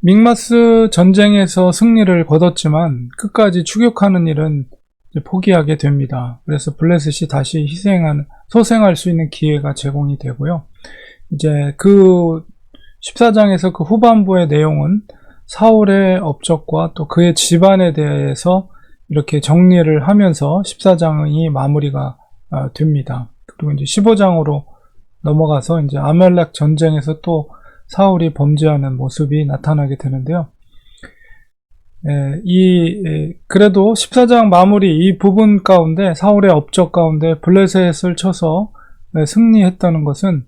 믹마스 전쟁에서 승리를 거뒀지만 끝까지 추격하는 일은 포기하게 됩니다. 그래서 블레셋이 다시 소생할 수 있는 기회가 제공이 되고요. 이제 그 14장에서 그 후반부의 내용은 사울의 업적과 또 그의 집안에 대해서 이렇게 정리를 하면서 14장이 마무리가 됩니다. 그리고 이제 15장으로 넘어가서 이제 아말렉 전쟁에서 또 사울이 범죄하는 모습이 나타나게 되는데요. 그래도 14장 마무리 이 부분 가운데 사울의 업적 가운데 블레셋을 쳐서 승리했다는 것은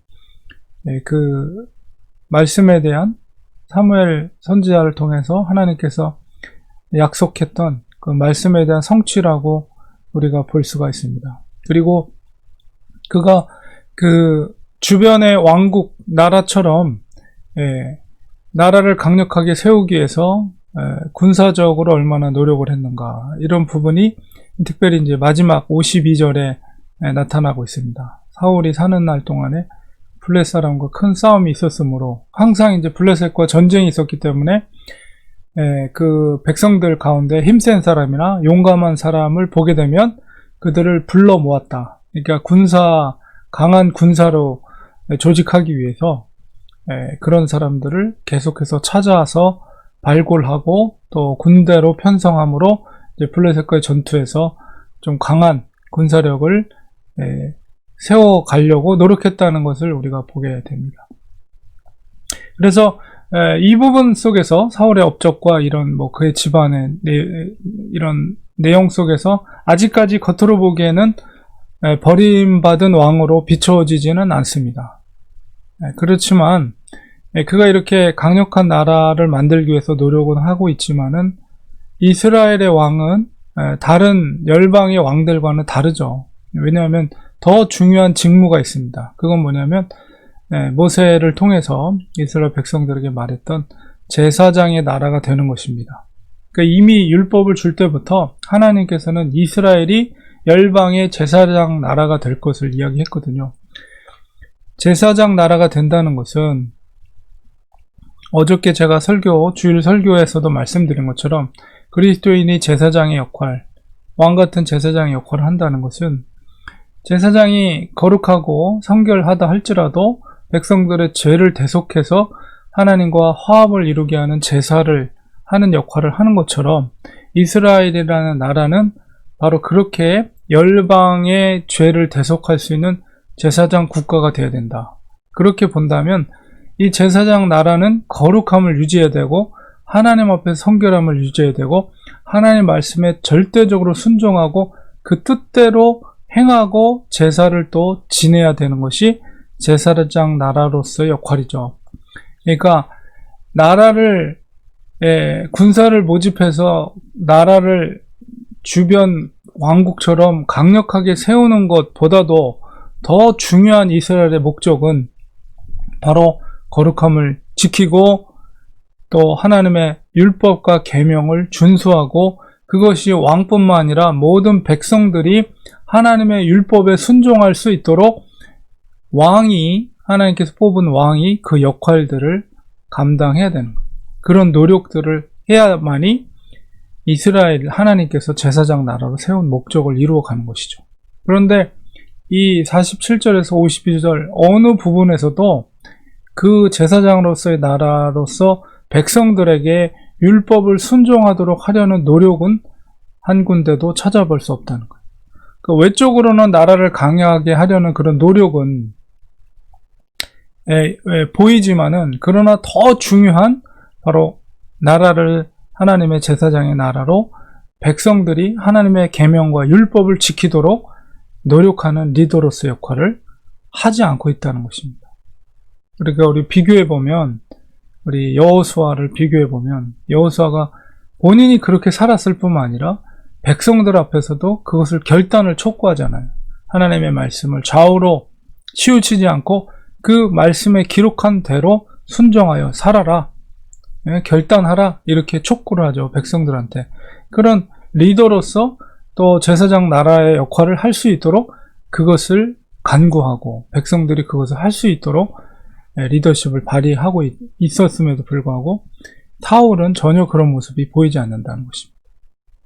그 말씀에 대한 사무엘 선지자를 통해서 하나님께서 약속했던 그 말씀에 대한 성취라고 우리가 볼 수가 있습니다. 그리고 그가 그 주변의 왕국 나라처럼 나라를 강력하게 세우기 위해서 군사적으로 얼마나 노력을 했는가, 이런 부분이 특별히 이제 마지막 52절에 나타나고 있습니다. 사울이 사는 날 동안에 블레셋 사람과 큰 싸움이 있었으므로 항상 이제 블레셋과 전쟁이 있었기 때문에 그 백성들 가운데 힘센 사람이나 용감한 사람을 보게 되면 그들을 불러 모았다. 그러니까 강한 군사로 조직하기 위해서 그런 사람들을 계속해서 찾아서 발굴하고 또 군대로 편성함으로 이제 블레셋과의 전투에서 좀 강한 군사력을 세워가려고 노력했다는 것을 우리가 보게 됩니다. 그래서 이 부분 속에서 사울의 업적과 이런 그의 집안의 이런 내용 속에서 아직까지 겉으로 보기에는 버림받은 왕으로 비춰지지는 않습니다. 그렇지만 그가 이렇게 강력한 나라를 만들기 위해서 노력은 하고 있지만은 이스라엘의 왕은 다른 열방의 왕들과는 다르죠. 왜냐하면 더 중요한 직무가 있습니다. 그건 뭐냐면 모세를 통해서 이스라엘 백성들에게 말했던 제사장의 나라가 되는 것입니다. 그러니까 이미 율법을 줄 때부터 하나님께서는 이스라엘이 열방의 제사장 나라가 될 것을 이야기했거든요. 제사장 나라가 된다는 것은 어저께 제가 주일 설교에서도 말씀드린 것처럼 그리스도인이 제사장의 역할, 왕같은 제사장의 역할을 한다는 것은 제사장이 거룩하고 성결하다 할지라도 백성들의 죄를 대속해서 하나님과 화합을 이루게 하는 제사를 하는 역할을 하는 것처럼 이스라엘이라는 나라는 바로 그렇게 열방의 죄를 대속할 수 있는 제사장 국가가 되어야 된다. 그렇게 본다면 이 제사장 나라는 거룩함을 유지해야 되고 하나님 앞에서 성결함을 유지해야 되고 하나님 말씀에 절대적으로 순종하고 그 뜻대로 행하고 제사를 또 지내야 되는 것이 제사장 나라로서의 역할이죠. 그러니까 군사를 모집해서 나라를 주변 왕국처럼 강력하게 세우는 것보다도 더 중요한 이스라엘의 목적은 바로 거룩함을 지키고 또 하나님의 율법과 계명을 준수하고 그것이 왕뿐만 아니라 모든 백성들이 하나님의 율법에 순종할 수 있도록 하나님께서 뽑은 왕이 그 역할들을 감당해야 되는 거예요. 그런 노력들을 해야만이 이스라엘 하나님께서 제사장 나라로 세운 목적을 이루어가는 것이죠. 그런데 이 47절에서 52절 어느 부분에서도 그 제사장으로서의 나라로서 백성들에게 율법을 순종하도록 하려는 노력은 한 군데도 찾아볼 수 없다는 거예요. 그 외적으로는 나라를 강하게 하려는 그런 노력은 보이지만은 그러나 더 중요한 바로 나라를 하나님의 제사장의 나라로 백성들이 하나님의 계명과 율법을 지키도록 노력하는 리더로서의 역할을 하지 않고 있다는 것입니다. 그러니까 우리 여호수아를 비교해보면 여호수아가 본인이 그렇게 살았을 뿐만 아니라 백성들 앞에서도 그것을 결단을 촉구하잖아요. 하나님의 말씀을 좌우로 치우치지 않고 그 말씀에 기록한 대로 순종하여 살아라, 결단하라, 이렇게 촉구를 하죠. 백성들한테. 그런 리더로서 또 제사장 나라의 역할을 할 수 있도록 그것을 간구하고 백성들이 그것을 할 수 있도록 리더십을 발휘하고 있었음에도 불구하고 사울은 전혀 그런 모습이 보이지 않는다는 것입니다.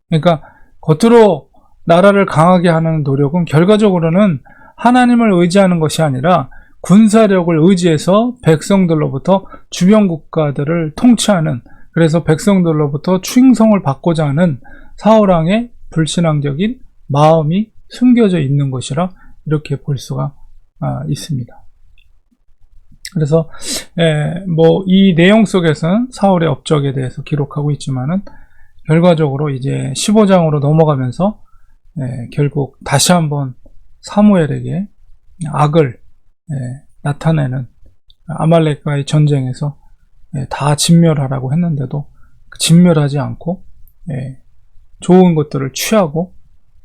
그러니까 겉으로 나라를 강하게 하는 노력은 결과적으로는 하나님을 의지하는 것이 아니라 군사력을 의지해서 백성들로부터 주변 국가들을 통치하는, 그래서 백성들로부터 충성을 받고자 하는 사울왕의 불신앙적인 마음이 숨겨져 있는 것이라 이렇게 볼 수가 있습니다. 그래서 이 내용 속에서는 사울의 업적에 대해서 기록하고 있지만은 결과적으로 이제 15장으로 넘어가면서 결국 다시 한번 사무엘에게 악을 나타내는, 아말렉과의 전쟁에서 다 진멸하라고 했는데도 진멸하지 않고 좋은 것들을 취하고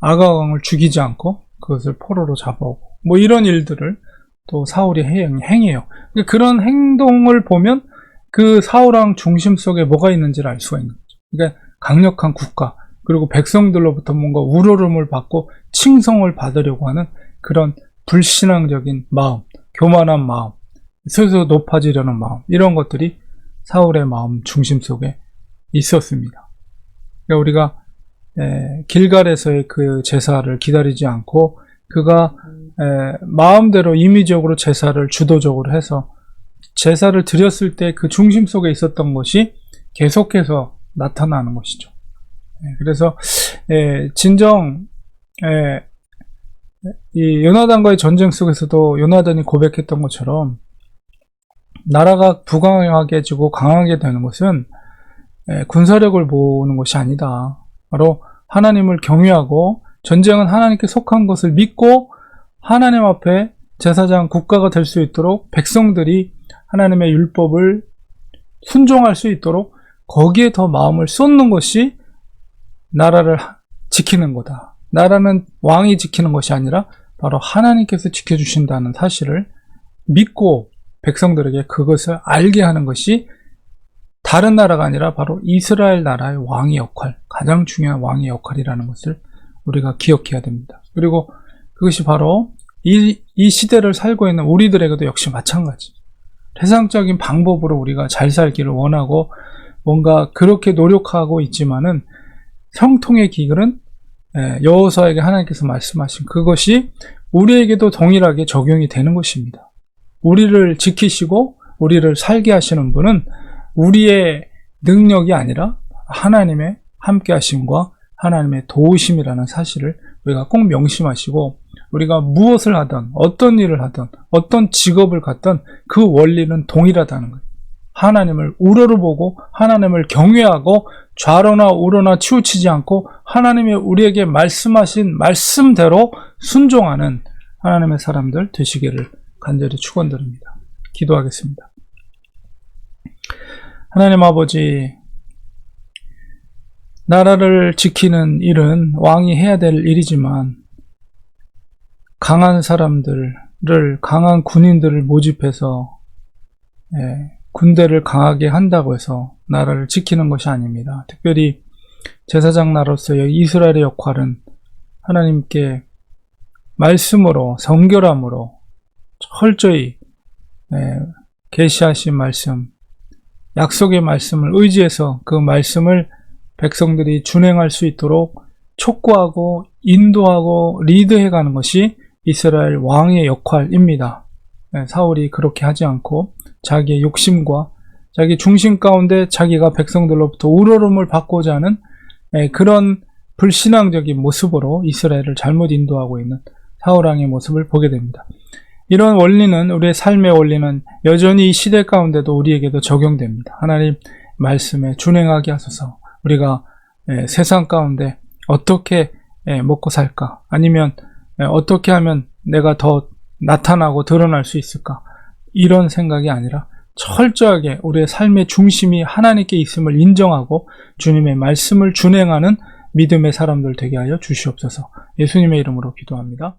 아가왕을 죽이지 않고 그것을 포로로 잡아오고 뭐 이런 일들을 또 사울이 행해요. 그런 행동을 보면 그 사울왕 중심 속에 뭐가 있는지를 알 수가 있는 거죠. 그러니까 강력한 국가, 그리고 백성들로부터 뭔가 우러름을 받고 칭송을 받으려고 하는 그런 불신앙적인 마음, 교만한 마음, 스스로 높아지려는 마음, 이런 것들이 사울의 마음 중심 속에 있었습니다. 그러니까 우리가 길갈에서의 그 제사를 기다리지 않고 그가 마음대로 임의적으로 제사를 주도적으로 해서 제사를 드렸을 때 그 중심 속에 있었던 것이 계속해서 나타나는 것이죠. 그래서 진정 이 요나단과의 전쟁 속에서도 요나단이 고백했던 것처럼 나라가 부강하게지고 강하게 되는 것은 군사력을 보는 것이 아니다. 바로 하나님을 경외하고 전쟁은 하나님께 속한 것을 믿고 하나님 앞에 제사장 국가가 될 수 있도록 백성들이 하나님의 율법을 순종할 수 있도록 거기에 더 마음을 쏟는 것이 나라를 지키는 거다. 나라는 왕이 지키는 것이 아니라 바로 하나님께서 지켜주신다는 사실을 믿고 백성들에게 그것을 알게 하는 것이 다른 나라가 아니라 바로 이스라엘 나라의 왕의 역할, 가장 중요한 왕의 역할이라는 것을 우리가 기억해야 됩니다. 그리고 그것이 바로 이 시대를 살고 있는 우리들에게도 역시 마찬가지. 세상적인 방법으로 우리가 잘 살기를 원하고 뭔가 그렇게 노력하고 있지만은 형통의 길은 여호수아에게 하나님께서 말씀하신 그것이 우리에게도 동일하게 적용이 되는 것입니다. 우리를 지키시고 우리를 살게 하시는 분은 우리의 능력이 아니라 하나님의 함께 하심과 하나님의 도우심이라는 사실을 우리가 꼭 명심하시고, 우리가 무엇을 하든 어떤 일을 하든 어떤 직업을 갖든 그 원리는 동일하다는 거예요. 하나님을 우러러보고 하나님을 경외하고 좌로나 우로나 치우치지 않고 하나님이 우리에게 말씀하신 말씀대로 순종하는 하나님의 사람들 되시기를 간절히 축원드립니다. 기도하겠습니다. 하나님 아버지, 나라를 지키는 일은 왕이 해야 될 일이지만 강한 사람들을, 강한 군인들을 모집해서 군대를 강하게 한다고 해서 나라를 지키는 것이 아닙니다. 특별히 제사장 나라로서의 이스라엘의 역할은 하나님께 말씀으로, 성결함으로 철저히 계시하신 말씀, 약속의 말씀을 의지해서 그 말씀을 백성들이 준행할 수 있도록 촉구하고 인도하고 리드해가는 것이 이스라엘 왕의 역할입니다. 사울이 그렇게 하지 않고 자기의 욕심과 자기 중심 가운데 자기가 백성들로부터 우러름을 받고자 하는 그런 불신앙적인 모습으로 이스라엘을 잘못 인도하고 있는 사울왕의 모습을 보게 됩니다. 이런 원리는, 우리의 삶의 원리는 여전히 이 시대 가운데도 우리에게도 적용됩니다. 하나님 말씀에 준행하게 하소서. 우리가 세상 가운데 어떻게 먹고 살까? 아니면 어떻게 하면 내가 더 나타나고 드러날 수 있을까? 이런 생각이 아니라 철저하게 우리의 삶의 중심이 하나님께 있음을 인정하고 주님의 말씀을 준행하는 믿음의 사람들 되게 하여 주시옵소서. 예수님의 이름으로 기도합니다.